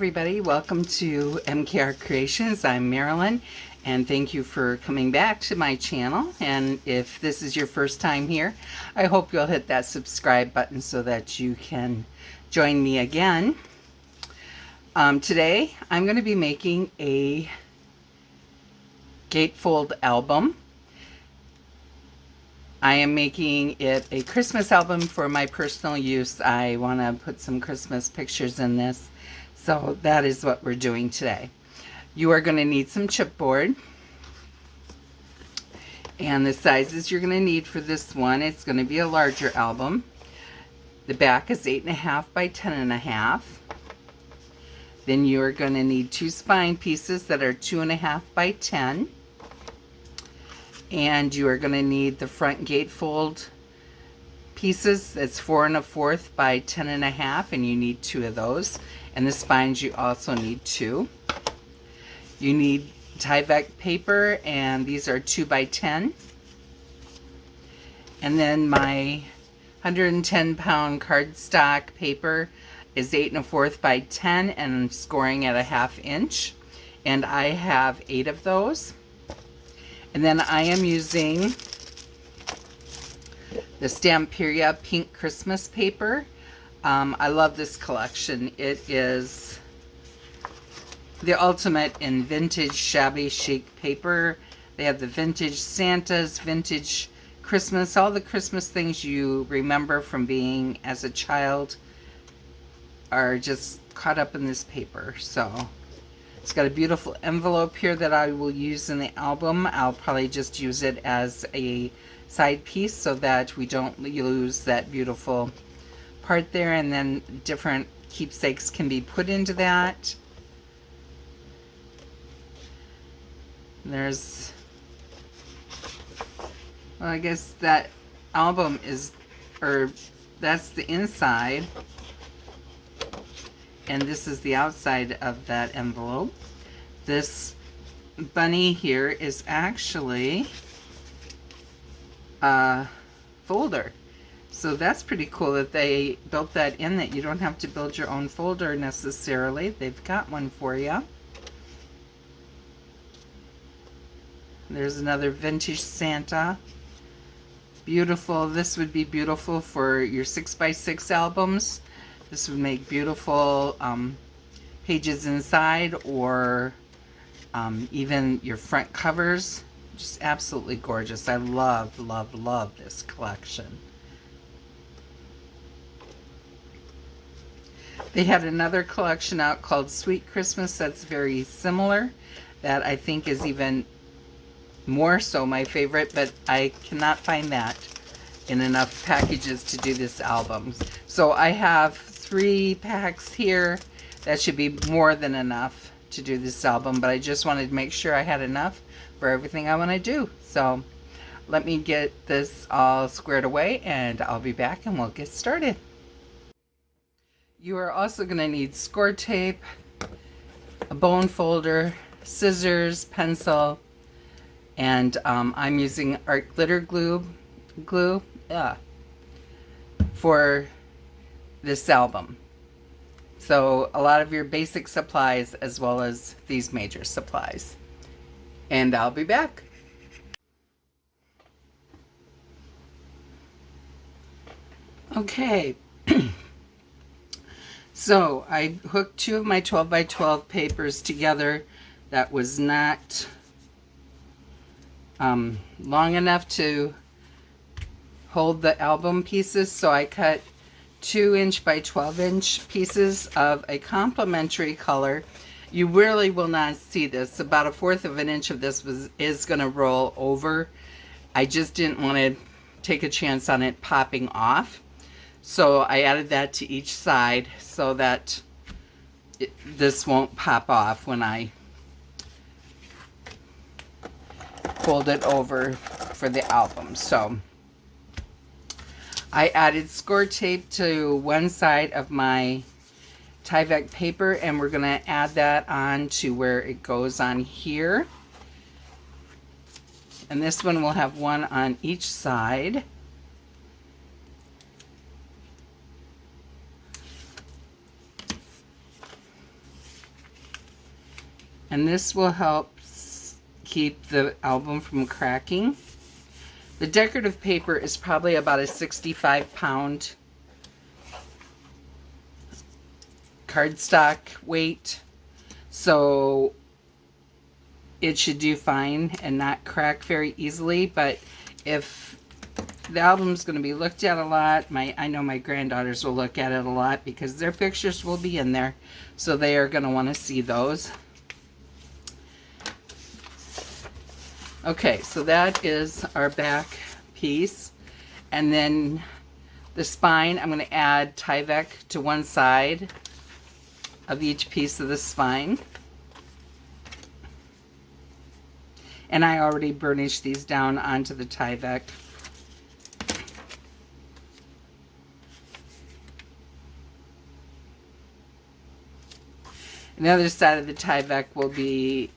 everybody, welcome to MKR Creations. I'm Marilyn, and thank you for coming back to my channel. And if this is your first time here, I hope you'll hit that subscribe button so that you can join me again. Today I'm going to be making a gatefold album. I am making it a Christmas album for my personal use. I want to put some Christmas pictures in this. So that is what we're doing today. You are going to need some chipboard. And the sizes you're going to need for this one, it's going to be a larger album. The back is 8.5 by 10.5. Then you are going to need 2 spine pieces that are 2.5 by 10. And you are going to need the front gatefold pieces. That's 4 1/4 by 10.5, and you need 2 of those. And the spines you also need 2. You need Tyvek paper, and these are 2 by 10. And then my 110-pound cardstock paper is 8 1/4 by 10, and I'm scoring at a 1/2 inch. And I have 8 of those. And then I am using the Stamperia pink Christmas paper. I love this collection. It is the ultimate in vintage shabby chic paper. They have the vintage Santas, vintage Christmas, all the Christmas things you remember from being as a child are just caught up in this paper. So it's got a beautiful envelope here that I will use in the album. I'll probably just use it as a side piece so that we don't lose that beautiful part there, and then different keepsakes can be put into that. There's, well, I guess that album is, or that's the inside. And this is the outside of that envelope. This bunny here is actually a folder. So that's pretty cool that they built that in, that you don't have to build your own folder necessarily. They've got one for you. There's another vintage Santa. Beautiful. This would be beautiful for your 6x6 albums. This would make beautiful pages inside, or even your front covers. Just absolutely gorgeous. I love, love, love this collection. They had another collection out called Sweet Christmas that's very similar, that I think is even more so my favorite, but I cannot find that in enough packages to do this album. So I have 3 packs here. That should be more than enough to do this album, but I just wanted to make sure I had enough for everything I want to do. So let me get this all squared away, and I'll be back and we'll get started. You are also going to need score tape, a bone folder, scissors, pencil, and I'm using art glitter glue for this album. So a lot of your basic supplies as well as these major supplies. And I'll be back. Okay. So I hooked 2 of my 12 by 12 papers together. That was not long enough to hold the album pieces, so I cut 2" by 12" pieces of a complementary color. You really will not see this. About 1/4 inch of this is going to roll over. I just didn't want to take a chance on it popping off, so I added that to each side so that this won't pop off when I fold it over for the album. So I added score tape to one side of my Tyvek paper, and we're going to add that on to where it goes on here. And this one will have one on each side. And this will help keep the album from cracking. The decorative paper is probably about a 65-pound cardstock weight, so it should do fine and not crack very easily. But if the album's going to be looked at a lot, I know my granddaughters will look at it a lot because their pictures will be in there, so they are going to want to see those. Okay, so that is our back piece. And then the spine, I'm going to add Tyvek to one side of each piece of the spine. And I already burnished these down onto the Tyvek. And the other side of the Tyvek will be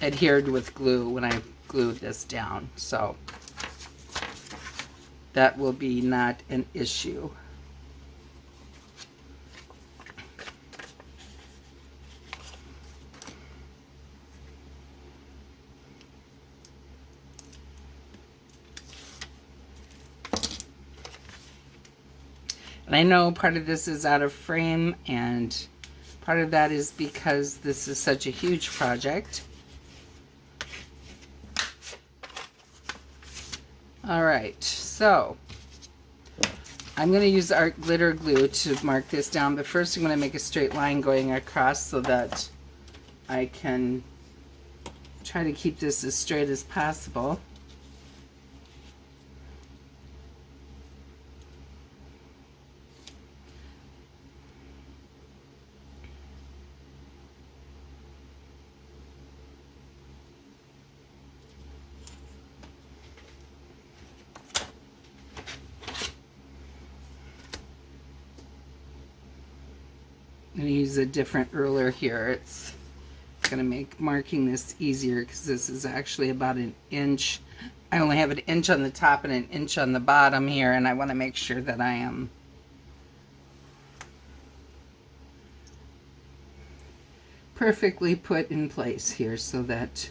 adhered with glue when I glued this down, so that will be not an issue. And I know part of this is out of frame, and part of that is because this is such a huge project. Alright, so I'm going to use art glitter glue to mark this down, but first I'm going to make a straight line going across so that I can try to keep this as straight as possible. I'm going to use a different ruler here. It's going to make marking this easier because this is actually about an inch. I only have an inch on the top and an inch on the bottom here, and I want to make sure that I am perfectly put in place here so that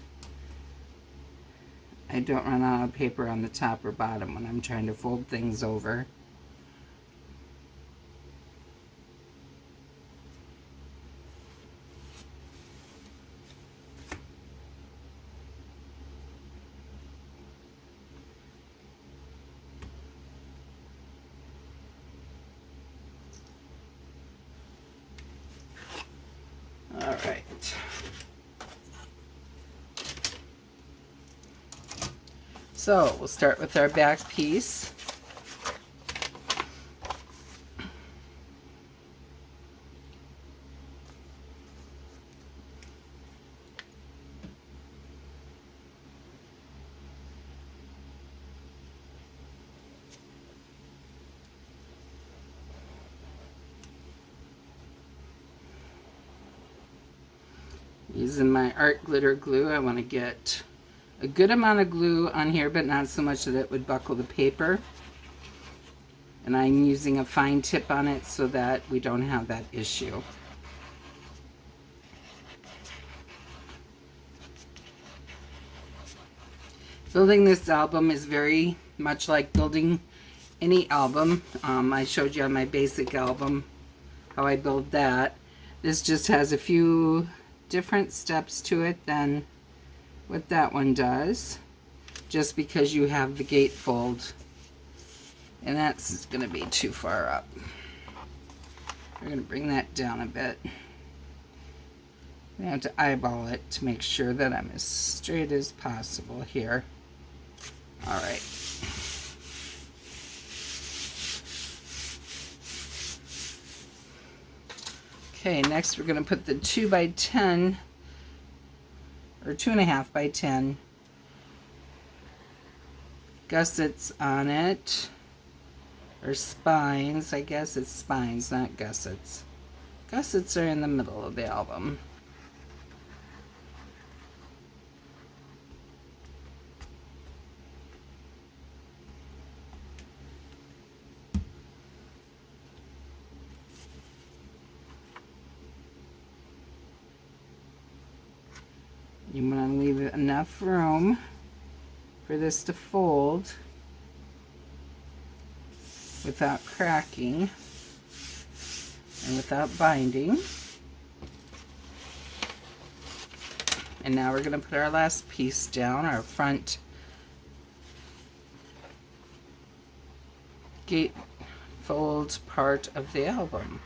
I don't run out of paper on the top or bottom when I'm trying to fold things over. All right. So we'll start with our back piece. Using my art glitter glue, I want to get a good amount of glue on here, but not so much that it would buckle the paper. And I'm using a fine tip on it so that we don't have that issue. Building this album is very much like building any album. I showed you on my basic album how I build that. This just has a few different steps to it than what that one does, just because you have the gatefold, and that's going to be too far up. We're going to bring that down a bit. I have to eyeball it to make sure that I'm as straight as possible here. All right. Okay, next we're going to put the 2 by 10 or 2.5 by 10 gussets on it, or spines. I guess it's spines, not gussets. Gussets are in the middle of the album. You want to leave enough room for this to fold without cracking and without binding. And now we're going to put our last piece down, our front gatefold part of the album.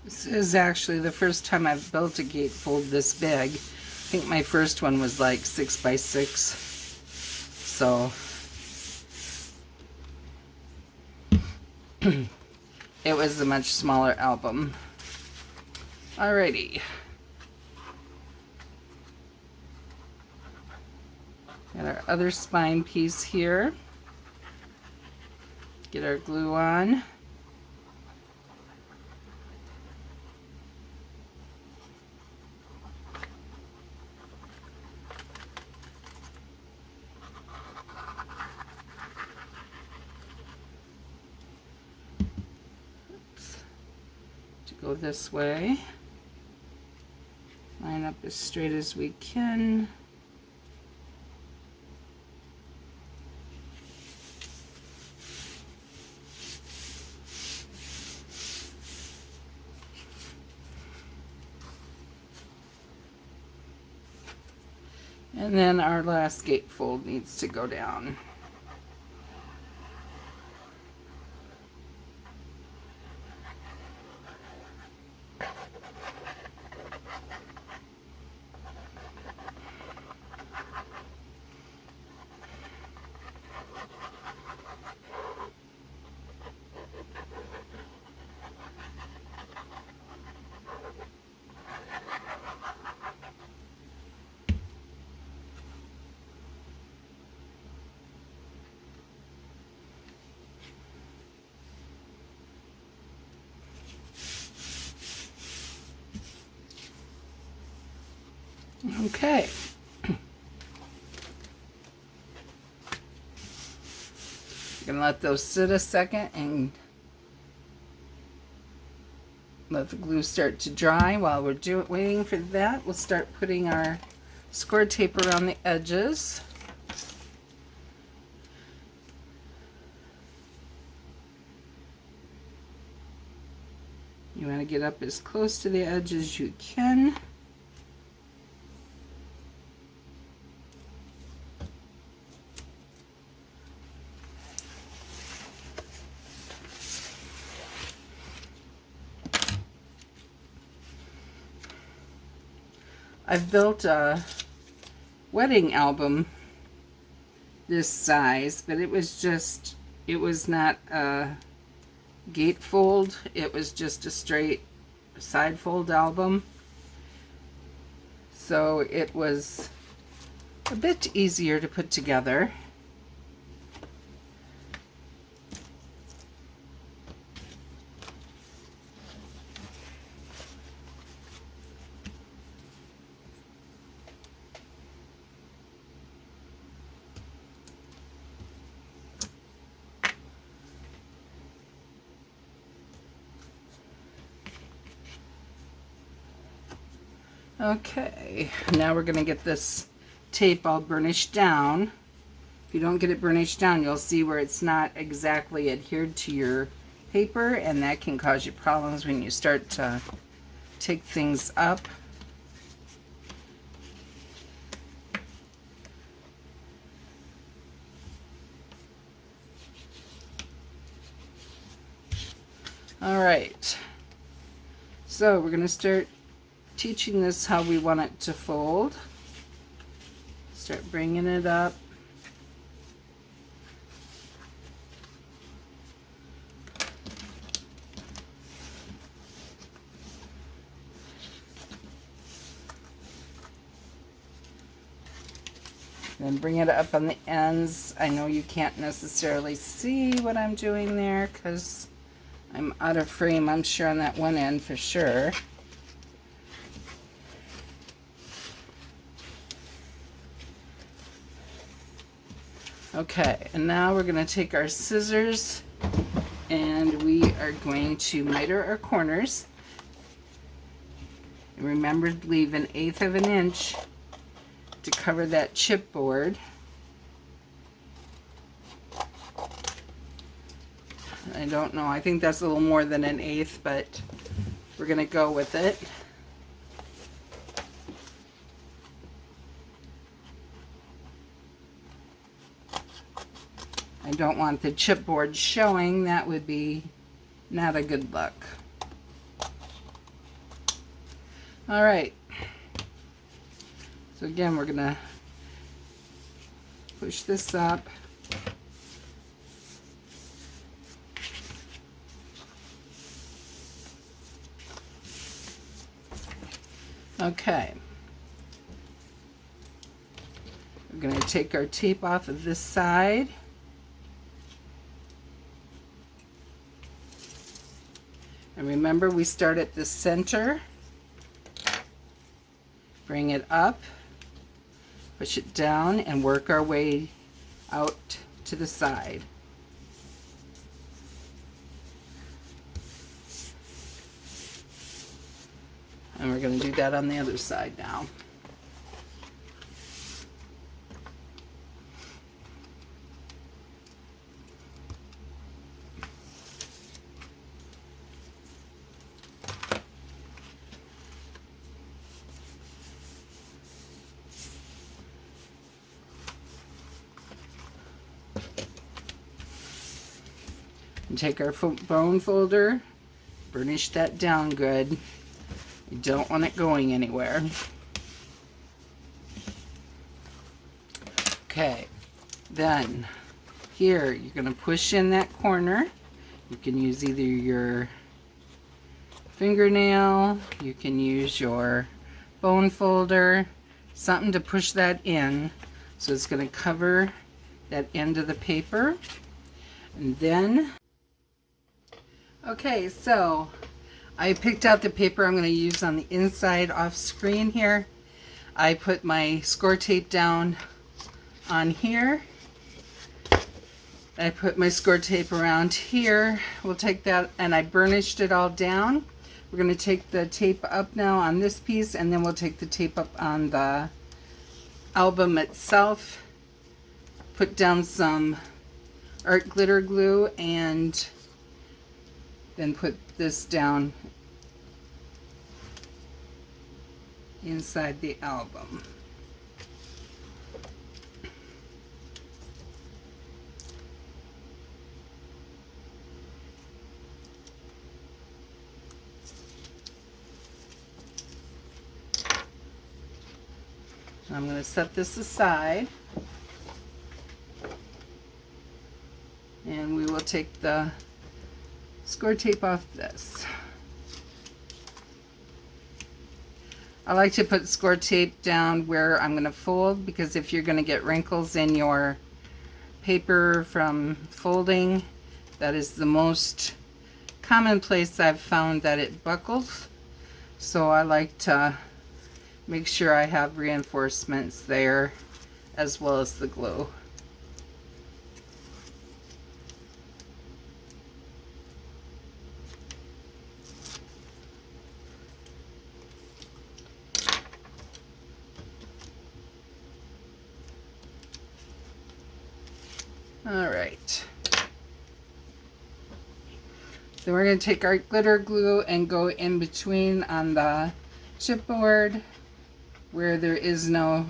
This is actually the first time I've built a gatefold this big. I think my first one was like 6 by 6. So it was a much smaller album. Alrighty. Got our other spine piece here. Get our glue on. Go this way. Line up as straight as we can. And then our last gatefold needs to go down. Okay. Gonna let those sit a second and let the glue start to dry. While we're waiting for that, we'll start putting our score tape around the edges. You want to get up as close to the edge as you can. I've built a wedding album this size, but it was not a gatefold. It was just a straight side fold album. So it was a bit easier to put together. Okay, now we're going to get this tape all burnished down. If you don't get it burnished down, you'll see where it's not exactly adhered to your paper, and that can cause you problems when you start to take things up. All right, so we're going to start teaching this how we want it to fold. Start bringing it up. Then bring it up on the ends. I know you can't necessarily see what I'm doing there because I'm out of frame, I'm sure, on that one end for sure. Okay, and now we're going to take our scissors and we are going to miter our corners. And remember to leave 1/8 of an inch to cover that chipboard. I don't know, I think that's a little more than 1/8, but we're going to go with it. I don't want the chipboard showing. That would be not a good look. All right. So again, we're going to push this up. Okay. We're going to take our tape off of this side. And remember, we start at the center, bring it up, push it down, and work our way out to the side. And we're going to do that on the other side now. And take our bone folder, burnish that down good. You don't want it going anywhere. Okay, then here you're going to push in that corner. You can use either your fingernail, you can use your bone folder, something to push that in. So it's going to cover that end of the paper. And then, okay, so I picked out the paper I'm going to use on the inside off screen here. I put my score tape down on here. I put my score tape around here. We'll take that, and I burnished it all down. We're going to take the tape up now on this piece, and then we'll take the tape up on the album itself. Put down some art glitter glue, and then put this down inside the album. I'm going to set this aside, and we will take the score tape off this. I like to put score tape down where I'm going to fold, because if you're going to get wrinkles in your paper from folding, that is the most common place I've found that it buckles. So I like to make sure I have reinforcements there as well as the glue. All right. So we're going to take our glitter glue and go in between on the chipboard where there is no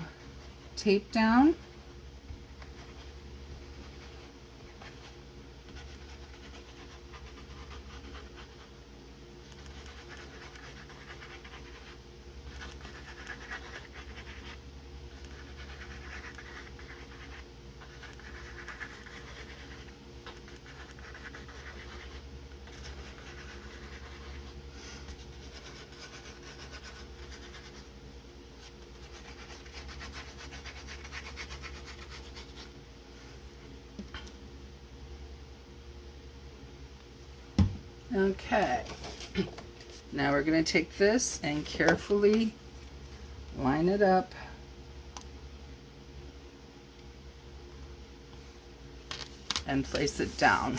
tape down. Okay. Now we're going to take this and carefully line it up. And place it down.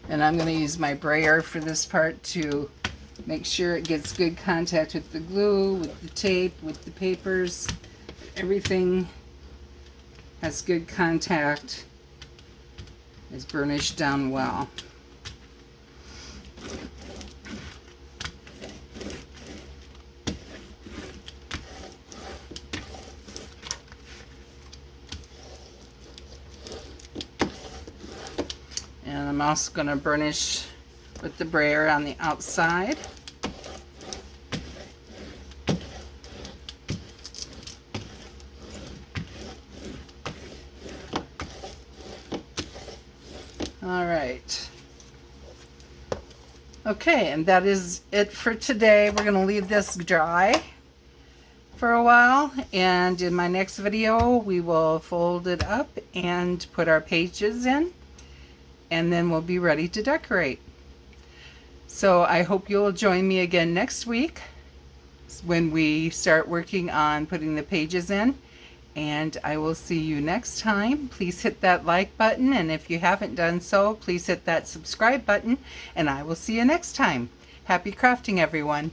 And I'm going to use my brayer for this part to make sure it gets good contact with the glue, with the tape, with the papers. Everything has good contact, is burnished down well. And I'm also going to burnish with the brayer on the outside. All right. Okay, and that is it for today. We're going to leave this dry for a while, and in my next video we will fold it up and put our pages in, and then we'll be ready to decorate. So I hope you'll join me again next week when we start working on putting the pages in, and I will see you next time. Please hit that like button, and if you haven't done so, please hit that subscribe button, and I will see you next time. Happy crafting, everyone.